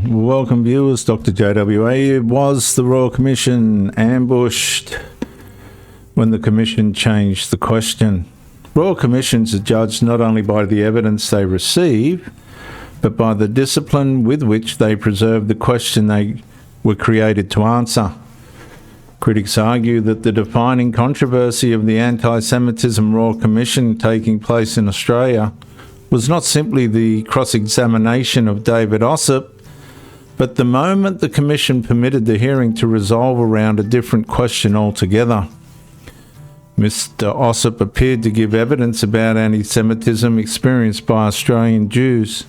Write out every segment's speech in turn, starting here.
Welcome viewers, Dr. JWA. Was the Royal Commission ambushed when the Commission changed the question? Royal Commissions are judged not only by the evidence they receive, but by the discipline with which they preserve the question they were created to answer. Critics argue that the defining controversy of the Anti-Semitism Royal Commission taking place in Australia was not simply the cross-examination of David Ossip, but the moment the Commission permitted the hearing to resolve around a different question altogether. Mr. Ossip appeared to give evidence about anti-Semitism experienced by Australian Jews.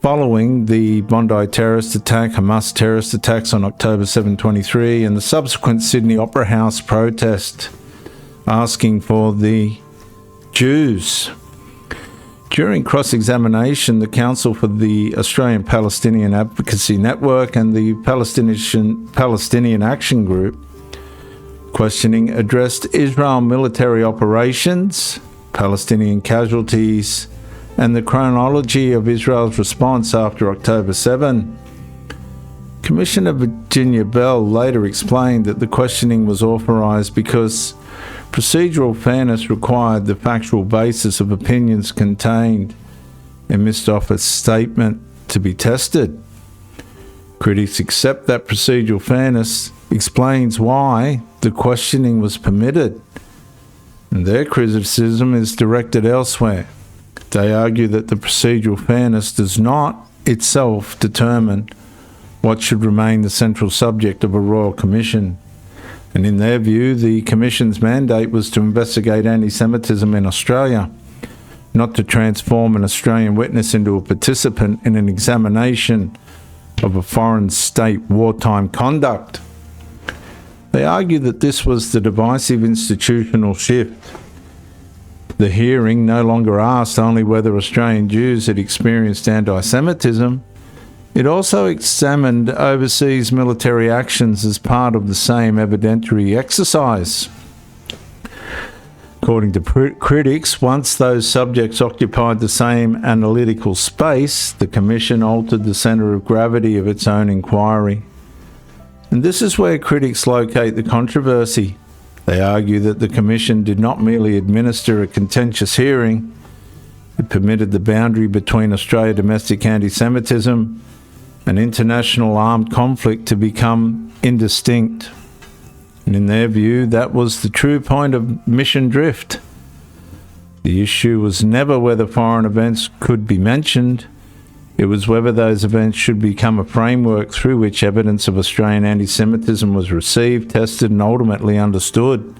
Following the Bondi terrorist attack, Hamas terrorist attacks on October 7, 2023, and the subsequent Sydney Opera House protest asking for the Jews. During cross-examination, the Council for the Australian Palestinian Advocacy Network and the Palestinian Action Group questioning addressed Israel military operations, Palestinian casualties, and the chronology of Israel's response after October 7. Commissioner Virginia Bell later explained that the questioning was authorised because procedural fairness required the factual basis of opinions contained in Mr. Ossip's statement to be tested. Critics accept that procedural fairness explains why the questioning was permitted, and their criticism is directed elsewhere. They argue that the procedural fairness does not itself determine what should remain the central subject of a Royal Commission. And in their view, the Commission's mandate was to investigate anti-Semitism in Australia, not to transform an Australian witness into a participant in an examination of a foreign state wartime conduct. They argue that this was the divisive institutional shift. The hearing no longer asked only whether Australian Jews had experienced anti-Semitism. It also examined overseas military actions as part of the same evidentiary exercise. According to critics, once those subjects occupied the same analytical space, the Commission altered the centre of gravity of its own inquiry. And this is where critics locate the controversy. They argue that the Commission did not merely administer a contentious hearing, it permitted the boundary between Australia domestic anti-Semitism and international armed conflict to become indistinct. And in their view, that was the true point of mission drift. The issue was never whether foreign events could be mentioned, it was whether those events should become a framework through which evidence of Australian anti-Semitism was received, tested and ultimately understood.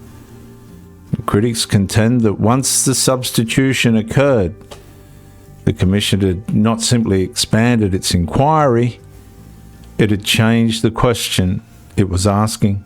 And critics contend that once the substitution occurred, the Commission had not simply expanded its inquiry, it had changed the question it was asking.